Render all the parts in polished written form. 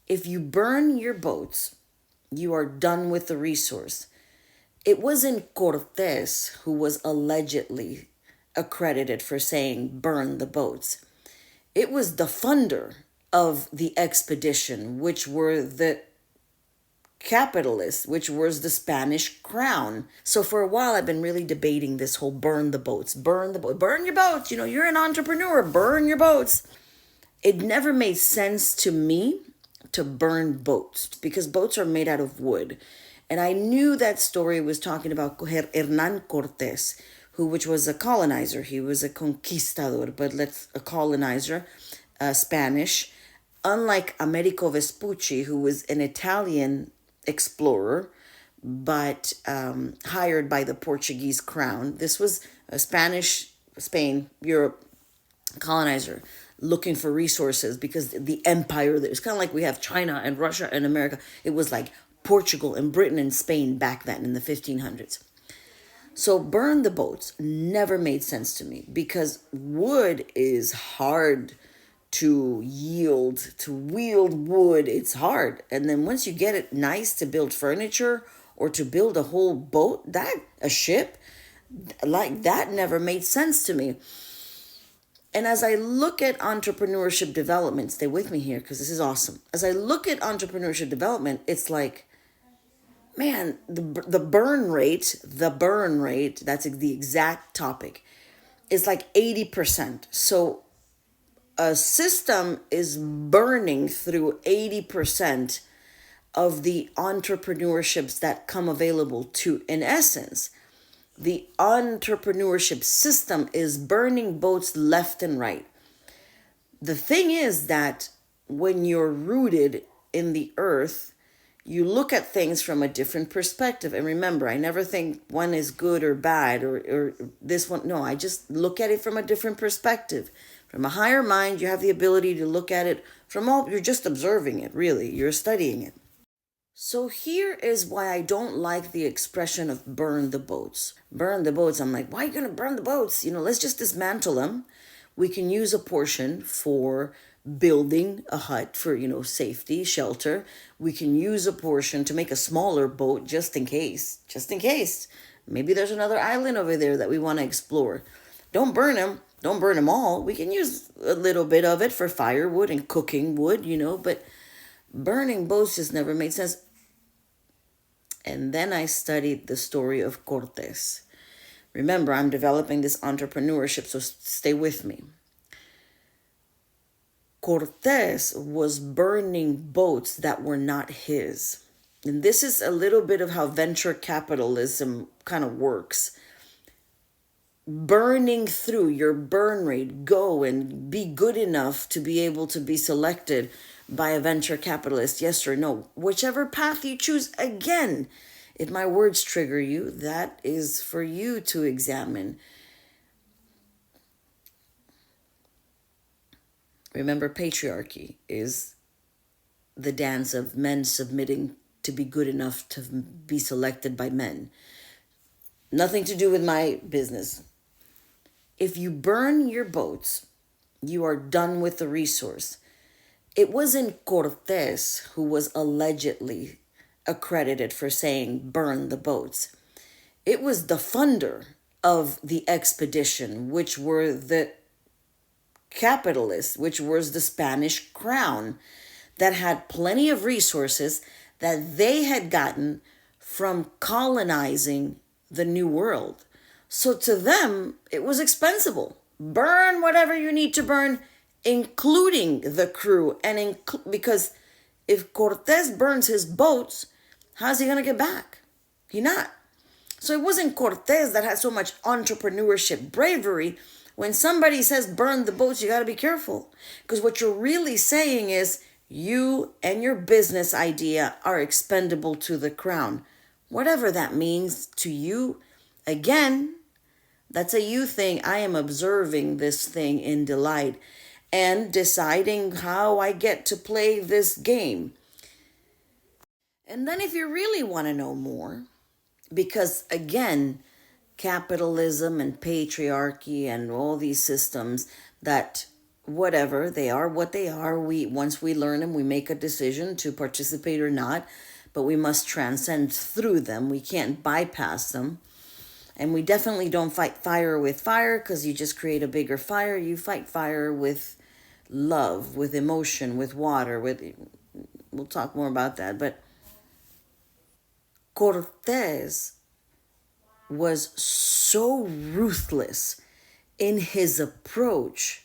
If you burn your boats, you are done with the resource. It wasn't Cortes who was allegedly accredited for saying burn the boats. It was the funder of the expedition, which were the capitalists, which was the Spanish crown. So for a while, I've been really debating this whole burn the boats, burn your boats. You know, you're an entrepreneur, burn your boats. It never made sense to me to burn boats because boats are made out of wood. And I knew that story was talking about Hernan Cortes, which was a colonizer. He was a conquistador, but a colonizer, Spanish. Unlike Americo Vespucci, who was an Italian explorer, but hired by the Portuguese crown. This was a Spain, Europe colonizer looking for resources because the empire, it was kind of like we have China and Russia and America. It was like Portugal and Britain and Spain back then in the 1500s. So burn the boats never made sense to me because wood is hard to wield wood. It's hard. And then once you get it nice to build furniture or to build a whole boat, a ship, like that never made sense to me. And as I look at entrepreneurship development, stay with me here because this is awesome. As I look at entrepreneurship development, it's like, man, the burn rate, that's the exact topic, is like 80%. So a system is burning through 80% of the entrepreneurships that come available to, in essence, the entrepreneurship system is burning boats left and right. The thing is that when you're rooted in the earth, you look at things from a different perspective. And remember, I never think one is good or bad or this one. No, I just look at it from a different perspective. From a higher mind, you have the ability to look at it you're just observing it, really. You're studying it. So here is why I don't like the expression of burn the boats. Burn the boats. I'm like, why are you going to burn the boats? Let's just dismantle them. We can use a portion for building a hut for, safety, shelter. We can use a portion to make a smaller boat just in case. Just in case. Maybe there's another island over there that we want to explore. Don't burn them. Don't burn them all. We can use a little bit of it for firewood and cooking wood, but burning boats just never made sense. And then I studied the story of Cortes. Remember, I'm developing this entrepreneurship, so stay with me. Cortes was burning boats that were not his. And this is a little bit of how venture capitalism kind of works. Burning through your burn rate, go and be good enough to be able to be selected by a venture capitalist, yes or no. Whichever path you choose, again, if my words trigger you, that is for you to examine. Remember, patriarchy is the dance of men submitting to be good enough to be selected by men. Nothing to do with my business. If you burn your boats, you are done with the resource. It wasn't Cortes who was allegedly accredited for saying burn the boats. It was the funder of the expedition, which were the capitalists, which was the Spanish crown, that had plenty of resources that they had gotten from colonizing the New World. So to them, it was expensible. Burn whatever you need to burn, including the crew. And because if Cortes burns his boats, how's he going to get back? He not. So it wasn't Cortes that had so much entrepreneurship bravery. When somebody says burn the boats, you got to be careful. Because what you're really saying is you and your business idea are expendable to the crown. Whatever that means to you, again, that's a you thing. I am observing this thing in delight and deciding how I get to play this game. And then if you really want to know more, because again, capitalism and patriarchy and all these systems that whatever, they are what they are. Once we learn them, we make a decision to participate or not, but we must transcend through them. We can't bypass them. And we definitely don't fight fire with fire, because you just create a bigger fire. You fight fire with love, with emotion, with water, with, we'll talk more about that. But Cortés was so ruthless in his approach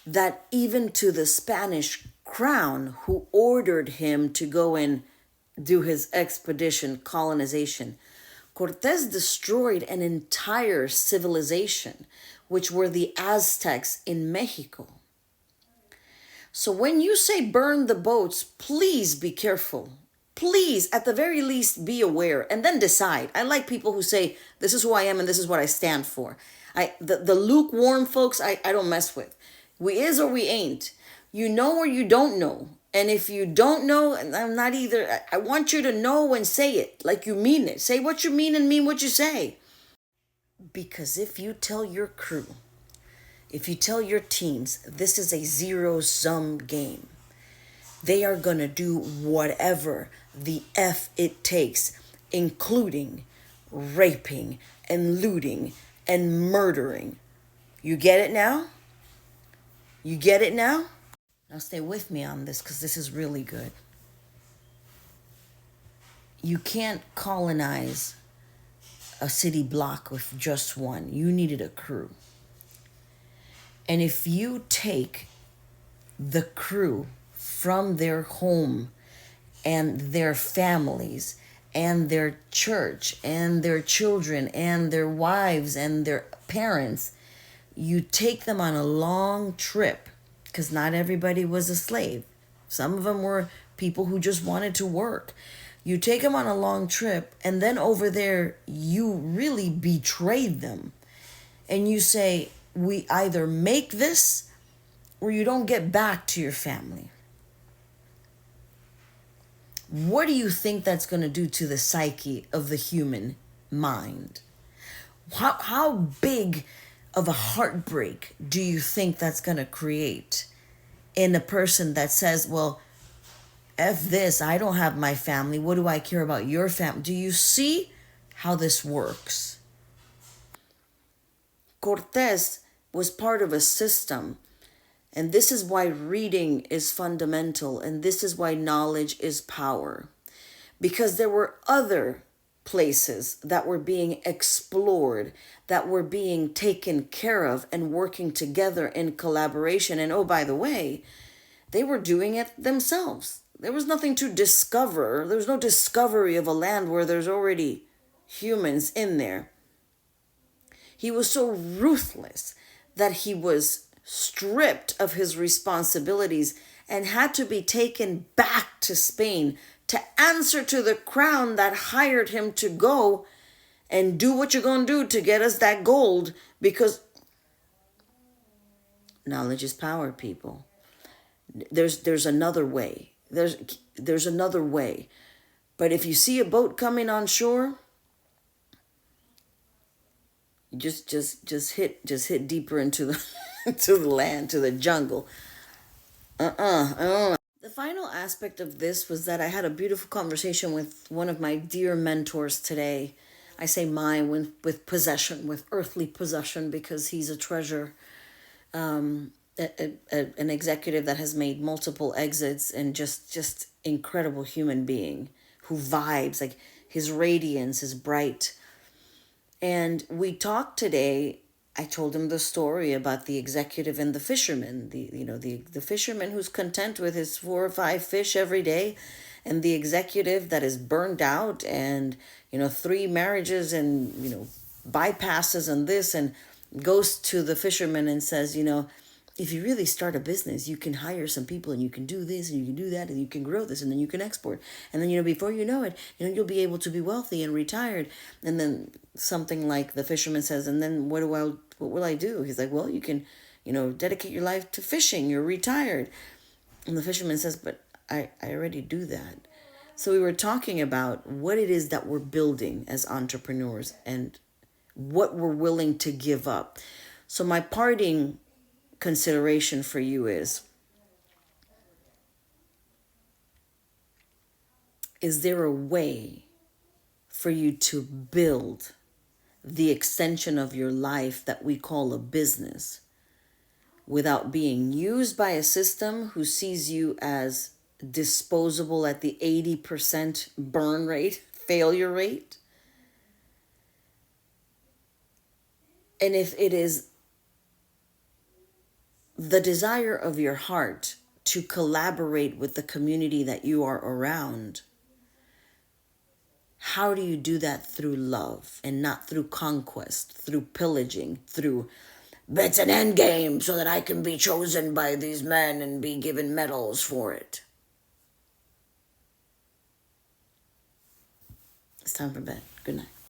that even to the Spanish crown, who ordered him to go and do his expedition, colonization, Cortés destroyed an entire civilization, which were the Aztecs in Mexico. So when you say burn the boats, please be careful. Please, at the very least, be aware and then decide. I like people who say, this is who I am and this is what I stand for. The lukewarm folks, I don't mess with. We is or we ain't. You know or you don't know. And if you don't know, and I'm not either, I want you to know and say it like you mean it. Say what you mean and mean what you say. Because if you tell your crew, if you tell your teams, this is a zero-sum game, they are going to do whatever the F it takes, including raping and looting and murdering. You get it now? You get it now? Now stay with me on this, because this is really good. You can't colonize a city block with just one. You needed a crew. And if you take the crew from their home and their families and their church and their children and their wives and their parents, you take them on a long trip, because not everybody was a slave. Some of them were people who just wanted to work. You take them on a long trip, and then over there, you really betrayed them. And you say, we either make this or you don't get back to your family. What do you think that's going to do to the psyche of the human mind? How big of a heartbreak do you think that's going to create in a person that says, well, F this, I don't have my family. What do I care about your family? Do you see how this works? Cortés was part of a system. And this is why reading is fundamental. And this is why knowledge is power. Because there were other places that were being explored, that were being taken care of and working together in collaboration. And oh, by the way, they were doing it themselves. There was nothing to discover. There was no discovery of a land where there's already humans in there. He was so ruthless that he was stripped of his responsibilities and had to be taken back to Spain to answer to the crown that hired him to go and do what you're going to do to get us that gold, because knowledge is power, people. There's another way. There's another way. But if you see a boat coming on shore, just hit deeper into the to the land, to the jungle. The final aspect of this was that I had a beautiful conversation with one of my dear mentors today. I say mine with possession, with earthly possession, because he's a treasure. An executive that has made multiple exits, and just incredible human being who vibes, like his radiance is bright. And we talked today. I told him the story about the executive and the fisherman, the fisherman who's content with his 4 or 5 fish every day, and the executive that is burned out and, 3 marriages and, bypasses and this, and goes to the fisherman and says, if you really start a business, you can hire some people and you can do this and you can do that and you can grow this and then you can export. And then, before you know it, you'll be able to be wealthy and retired. And then something like the fisherman says, and then what will I do? He's like, well, you can, dedicate your life to fishing. You're retired. And the fisherman says, but I already do that. So we were talking about what it is that we're building as entrepreneurs and what we're willing to give up. So my parting consideration for you is there a way for you to build the extension of your life that we call a business without being used by a system who sees you as disposable at the 80% burn rate, failure rate? And if it is the desire of your heart to collaborate with the community that you are around, how do you do that? Through love and not through conquest, through pillaging, through it's an end game so that I can be chosen by these men and be given medals for it. It's time for bed. Good night.